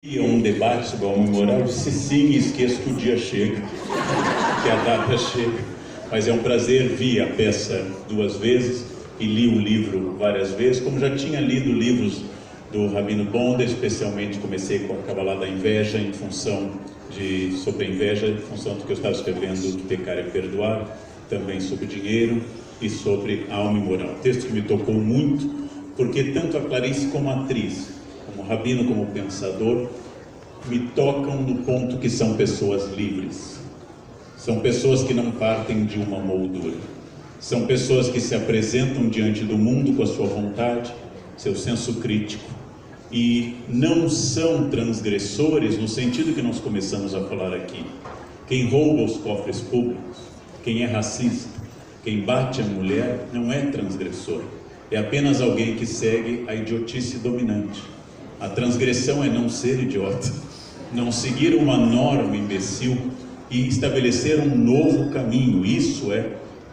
Um debate sobre a homem moral, eu disse sim e esqueço que o dia chega, que a data chega. Mas é um prazer, vi a peça 2 vezes e li o livro várias vezes, como já tinha lido livros do Rabino Bonder, especialmente comecei com a Kabbalah da Inveja, sobre a inveja, em função do que eu estava escrevendo do Pecar e Perdoar, também sobre dinheiro e sobre a alma moral. Texto que me tocou muito, porque tanto a Clarice como a atriz, como rabino, como pensador, me tocam no ponto que são pessoas livres. São pessoas que não partem de uma moldura. São pessoas que se apresentam diante do mundo com a sua vontade, seu senso crítico, e não são transgressores no sentido que nós começamos a falar aqui. Quem rouba os cofres públicos, quem é racista, quem bate a mulher, não é transgressor. É apenas alguém que segue a idiotice dominante. A transgressão é não ser idiota, não seguir uma norma imbecil e estabelecer um novo caminho. Isso é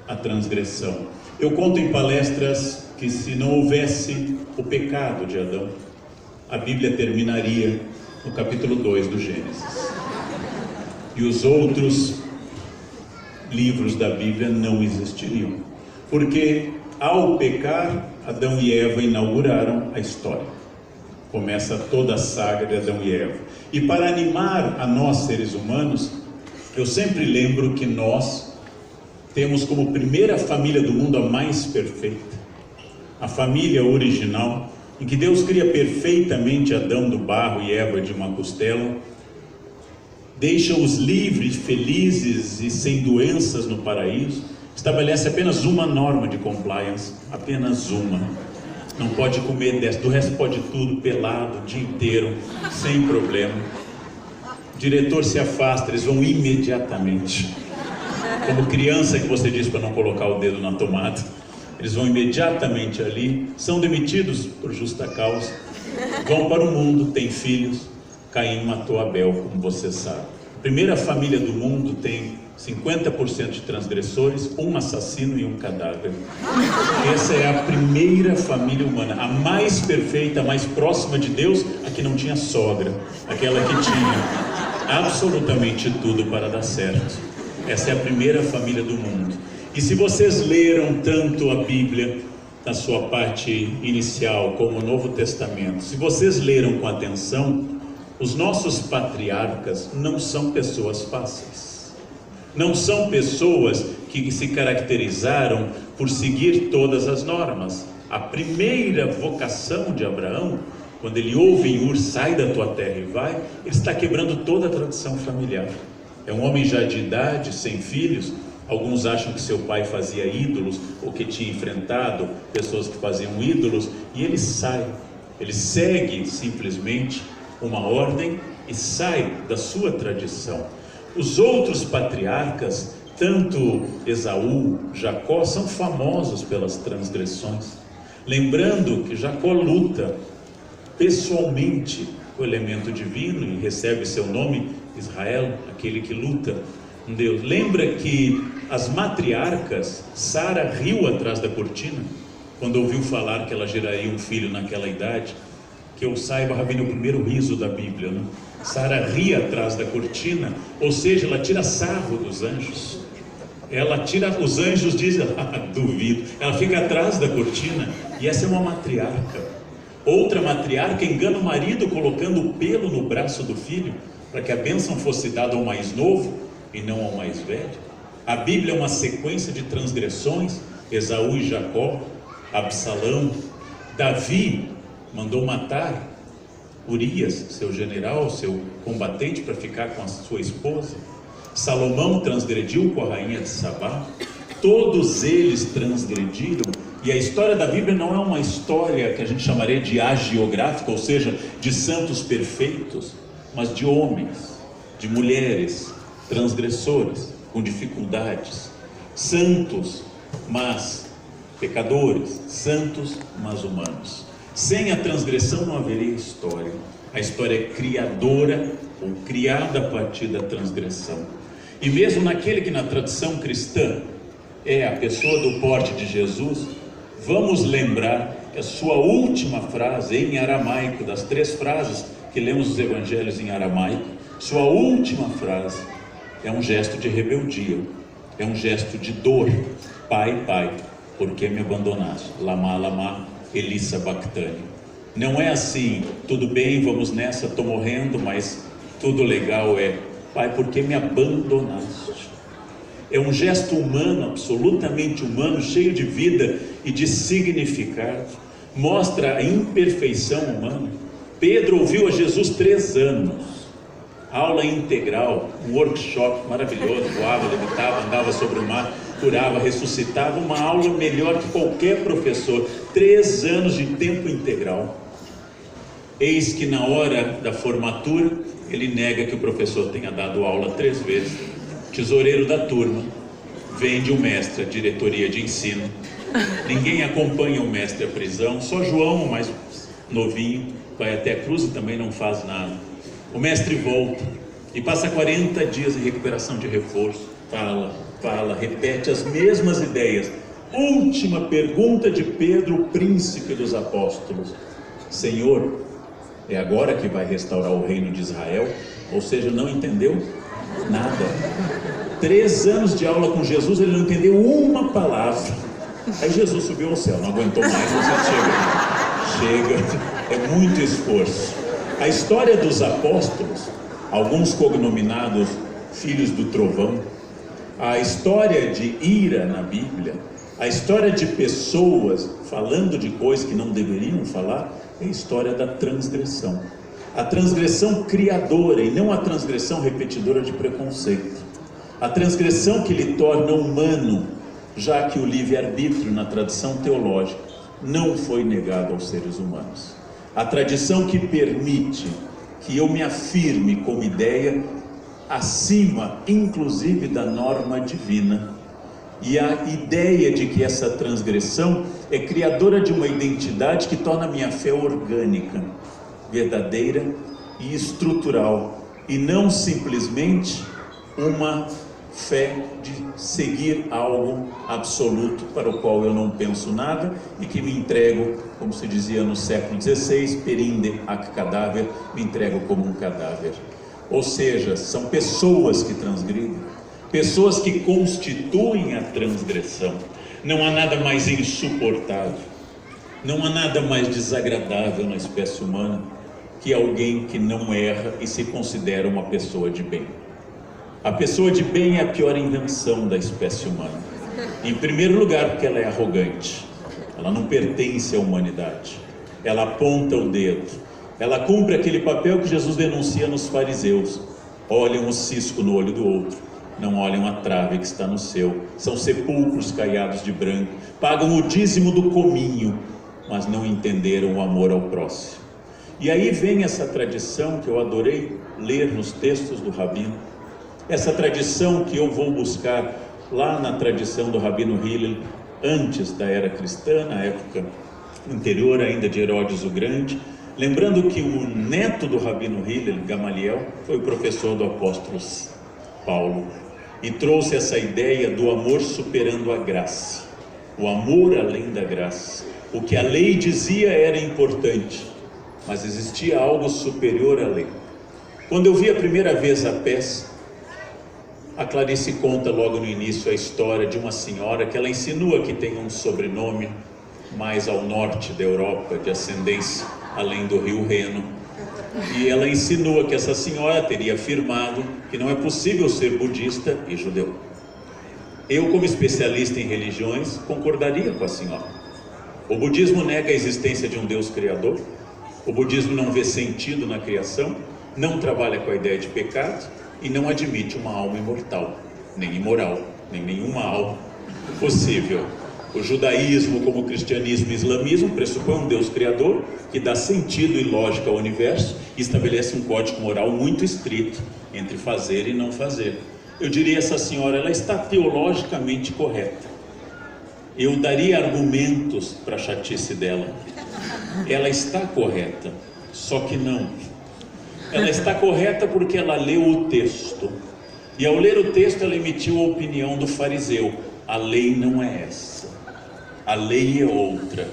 a transgressão. Eu conto em palestras que se não houvesse o pecado de Adão, a Bíblia terminaria no capítulo 2 do Gênesis. E os outros livros da Bíblia não existiriam. Porque ao pecar, Adão e Eva inauguraram a história. Começa toda a saga de Adão e Eva. E para animar a nós seres humanos, eu sempre lembro que nós temos como primeira família do mundo a mais perfeita. A família original, em que Deus cria perfeitamente Adão do barro e Eva de uma costela, deixa-os livres, felizes e sem doenças no paraíso, estabelece apenas uma norma de compliance, apenas uma. Não pode comer dessa, do resto pode tudo, pelado, o dia inteiro, sem problema. O diretor se afasta, eles vão imediatamente. Como criança que você diz para não colocar o dedo na tomada, eles vão imediatamente ali, são demitidos por justa causa, vão para o mundo, têm filhos. Caim matou Abel, como você sabe. A primeira família do mundo tem 50% de transgressores, um assassino e um cadáver. Essa é a primeira família humana, a mais perfeita, a mais próxima de Deus, a que não tinha sogra, aquela que tinha absolutamente tudo para dar certo. Essa é a primeira família do mundo. E se vocês leram tanto a Bíblia, na sua parte inicial, como o Novo Testamento, se vocês leram com atenção, os nossos patriarcas não são pessoas fáceis. Não são pessoas que se caracterizaram por seguir todas as normas. A primeira vocação de Abraão, quando ele ouve em Ur, sai da tua terra e vai, ele está quebrando toda a tradição familiar. É um homem já de idade, sem filhos. Alguns acham que seu pai fazia ídolos, ou que tinha enfrentado pessoas que faziam ídolos, e ele sai. Ele segue simplesmente uma ordem e sai da sua tradição. Os outros patriarcas, tanto Esaú, Jacó, são famosos pelas transgressões. Lembrando que Jacó luta pessoalmente com o elemento divino e recebe seu nome, Israel, aquele que luta com Deus. Lembra que as matriarcas, Sara riu atrás da cortina, quando ouviu falar que ela geraria um filho naquela idade. Que eu saiba, Rabino, o primeiro riso da Bíblia, né? Sara ri atrás da cortina, ou seja, ela tira sarro dos anjos. Ela tira, os anjos dizem, duvido. Ela fica atrás da cortina, e essa é uma matriarca. Outra matriarca engana o marido colocando o pelo no braço do filho, para que a bênção fosse dada ao mais novo e não ao mais velho. A Bíblia é uma sequência de transgressões. Esaú e Jacó, Absalão, Davi mandou matar Urias, seu general, seu combatente, para ficar com a sua esposa. Salomão transgrediu com a rainha de Sabá. Todos eles transgrediram. E a história da Bíblia não é uma história que a gente chamaria de hagiográfica, ou seja, de santos perfeitos, mas de homens, de mulheres transgressores, com dificuldades, santos, mas pecadores, santos, mas humanos. Sem a transgressão não haveria história. A história é criadora ou criada a partir da transgressão. E mesmo naquele que na tradição cristã é a pessoa do porte de Jesus, vamos lembrar que a sua última frase em aramaico, das 3 frases, que lemos os evangelhos em aramaico, sua última frase é um gesto de rebeldia, é um gesto de dor. Pai, pai, por que me abandonaste? Lama, lama, eli sabachthani. Não é assim, tudo bem, vamos nessa, estou morrendo, mas tudo legal. É, pai, por que me abandonaste? É um gesto humano, absolutamente humano, cheio de vida e de significado. Mostra a imperfeição humana. Pedro ouviu a Jesus 3 anos. Aula integral, um workshop maravilhoso, voava, levitava, andava sobre o mar, curava, ressuscitava, uma aula melhor que qualquer professor. 3 anos de tempo integral. Eis que na hora da formatura, ele nega que o professor tenha dado aula 3 vezes. Tesoureiro da turma, vende o mestre à diretoria de ensino. Ninguém acompanha o mestre à prisão, só João, o mais novinho, vai até a cruz e também não faz nada. O mestre volta e passa 40 dias em recuperação de reforço. Fala, repete as mesmas ideias. Última pergunta de Pedro, o príncipe dos apóstolos: Senhor, é agora que vai restaurar o reino de Israel? Ou seja, não entendeu nada. 3 anos de aula com Jesus, ele não entendeu uma palavra. Aí Jesus subiu ao céu, não aguentou mais, você chega, é muito esforço. A história dos apóstolos, alguns cognominados filhos do trovão, a história de ira na Bíblia, a história de pessoas falando de coisas que não deveriam falar, é a história da transgressão. A transgressão criadora e não a transgressão repetidora de preconceito. A transgressão que lhe torna humano, já que o livre-arbítrio na tradição teológica não foi negado aos seres humanos. A tradição que permite que eu me afirme como ideia acima, inclusive, da norma divina. E a ideia de que essa transgressão é criadora de uma identidade que torna a minha fé orgânica, verdadeira e estrutural, e não simplesmente uma fé de seguir algo absoluto para o qual eu não penso nada e que me entrego, como se dizia no século XVI, perinde ac cadáver, me entrego como um cadáver. Ou seja, são pessoas que transgridem, pessoas que constituem a transgressão. Não há nada mais insuportável, não há nada mais desagradável na espécie humana que alguém que não erra e se considera uma pessoa de bem. A pessoa de bem é a pior invenção da espécie humana. Em primeiro lugar, porque ela é arrogante, ela não pertence à humanidade, ela aponta o dedo, ela cumpre aquele papel que Jesus denuncia nos fariseus: olham o cisco no olho do outro, não olham a trave que está no seu. São sepulcros caiados de branco, pagam o dízimo do cominho, mas não entenderam o amor ao próximo. E aí vem essa tradição que eu adorei ler nos textos do Rabino, essa tradição que eu vou buscar lá na tradição do Rabino Hillel, antes da era cristã, na época anterior ainda de Herodes o Grande, lembrando que o neto do Rabino Hillel, Gamaliel, foi o professor do apóstolo Paulo, e trouxe essa ideia do amor superando a graça, o amor além da graça. O que a lei dizia era importante, mas existia algo superior à lei. Quando eu vi a primeira vez a peça, a Clarice conta logo no início a história de uma senhora que ela insinua que tem um sobrenome mais ao norte da Europa, de ascendência além do rio Reno, e ela insinua que essa senhora teria afirmado que não é possível ser budista e judeu. Eu, como especialista em religiões, concordaria com a senhora. O budismo nega a existência de um Deus criador, o budismo não vê sentido na criação, não trabalha com a ideia de pecado e não admite uma alma imortal, nem imoral, nem nenhuma alma possível. O judaísmo, como o cristianismo e o islamismo, pressupõe um Deus criador que dá sentido e lógica ao universo e estabelece um código moral muito estrito entre fazer e não fazer. Eu diria, essa senhora, ela está teologicamente correta. Eu daria argumentos para a chatice dela. Ela está correta, só que não. Ela está correta porque ela leu o texto. E ao ler o texto, ela emitiu a opinião do fariseu: a lei não é essa, a lei é outra.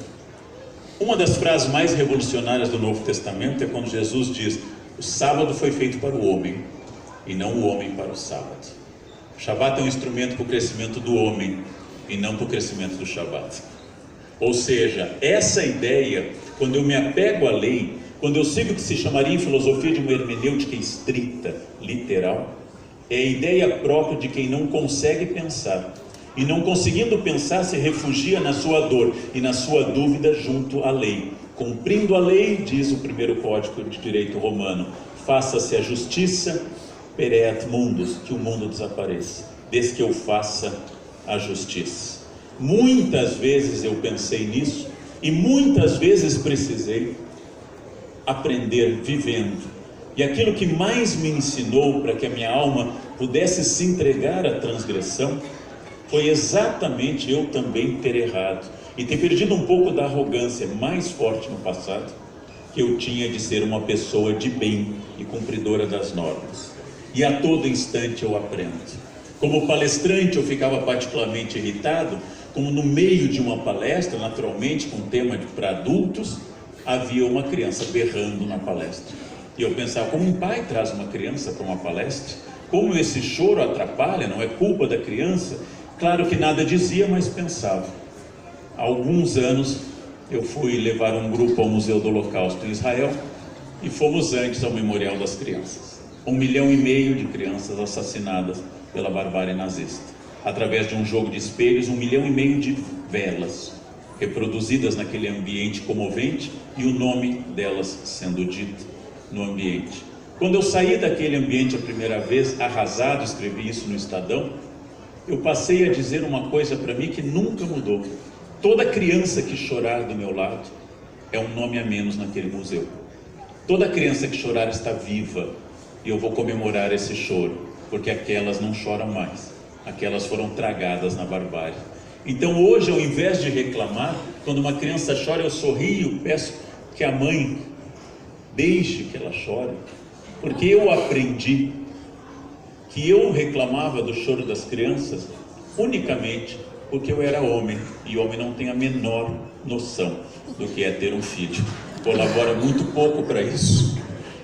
Uma das frases mais revolucionárias do Novo Testamento é quando Jesus diz: o sábado foi feito para o homem e não o homem para o sábado. O Shabat é um instrumento para o crescimento do homem e não para o crescimento do Shabat. Ou seja, essa ideia, quando eu me apego à lei, quando eu sigo o que se chamaria em filosofia de uma hermenêutica estrita, literal, é a ideia própria de quem não consegue pensar. E não conseguindo pensar, se refugia na sua dor e na sua dúvida junto à lei. Cumprindo a lei, diz o primeiro código de direito romano, faça-se a justiça per et mundus, que o mundo desapareça, desde que eu faça a justiça. Muitas vezes eu pensei nisso e muitas vezes precisei aprender vivendo. E aquilo que mais me ensinou para que a minha alma pudesse se entregar à transgressão foi exatamente eu também ter errado e ter perdido um pouco da arrogância mais forte no passado que eu tinha de ser uma pessoa de bem e cumpridora das normas. E a todo instante eu aprendo. Como palestrante eu ficava particularmente irritado, como no meio de uma palestra, naturalmente com tema para adultos, havia uma criança berrando na palestra. E eu pensava, como um pai traz uma criança para uma palestra, como esse choro atrapalha, não é culpa da criança? Claro que nada dizia, mas pensava. Há alguns anos eu fui levar um grupo ao Museu do Holocausto em Israel e fomos antes ao Memorial das Crianças. 1,5 milhão de crianças assassinadas pela barbárie nazista. Através de um jogo de espelhos, 1,5 milhão de velas reproduzidas naquele ambiente comovente e o nome delas sendo dito no ambiente. Quando eu saí daquele ambiente a primeira vez, arrasado, escrevi isso no Estadão, eu passei a dizer uma coisa para mim que nunca mudou. Toda criança que chorar do meu lado é um nome a menos naquele museu. Toda criança que chorar está viva e eu vou comemorar esse choro, porque aquelas não choram mais, aquelas foram tragadas na barbárie. Então hoje, ao invés de reclamar, quando uma criança chora, eu sorrio, peço que a mãe deixe que ela chore, porque eu aprendi que eu reclamava do choro das crianças unicamente porque eu era homem, e homem não tem a menor noção do que é ter um filho, colabora muito pouco para isso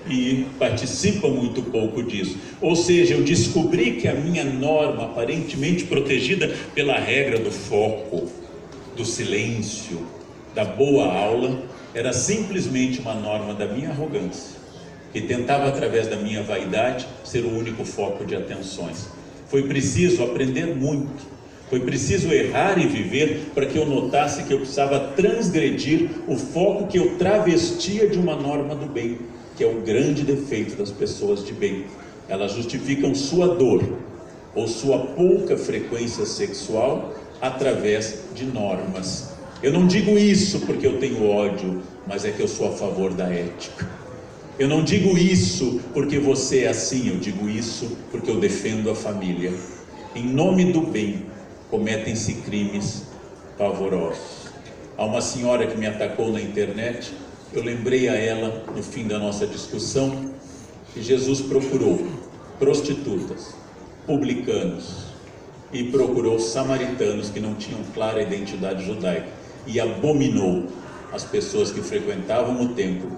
e participa muito pouco disso. Ou seja, eu descobri que a minha norma, aparentemente protegida pela regra do foco, do silêncio, da boa aula, era simplesmente uma norma da minha arrogância, que tentava, através da minha vaidade, ser o único foco de atenções. Foi preciso aprender muito, foi preciso errar e viver para que eu notasse que eu precisava transgredir o foco que eu travestia de uma norma do bem, que é o grande defeito das pessoas de bem. Elas justificam sua dor ou sua pouca frequência sexual através de normas. Eu não digo isso porque eu tenho ódio, mas é que eu sou a favor da ética. Eu não digo isso porque você é assim, eu digo isso porque eu defendo a família. Em nome do bem, cometem-se crimes pavorosos. Há uma senhora que me atacou na internet, eu lembrei a ela, no fim da nossa discussão, que Jesus procurou prostitutas, publicanos e procurou samaritanos que não tinham clara identidade judaica e abominou as pessoas que frequentavam o templo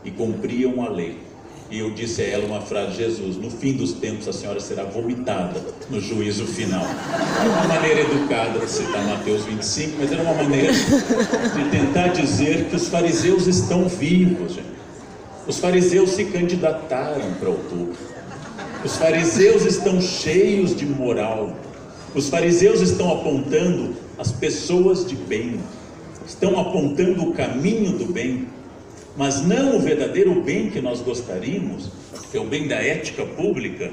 e cumpriam a lei. E eu disse a ela uma frase: Jesus, no fim dos tempos a senhora será vomitada no juízo final. É uma maneira educada de citar Mateus 25, mas era uma maneira de tentar dizer que os fariseus estão vivos, gente. Os fariseus se candidataram para outubro. Os fariseus estão cheios de moral. Os fariseus estão apontando as pessoas de bem, estão apontando o caminho do bem, mas não o verdadeiro bem que nós gostaríamos, que é o bem da ética pública.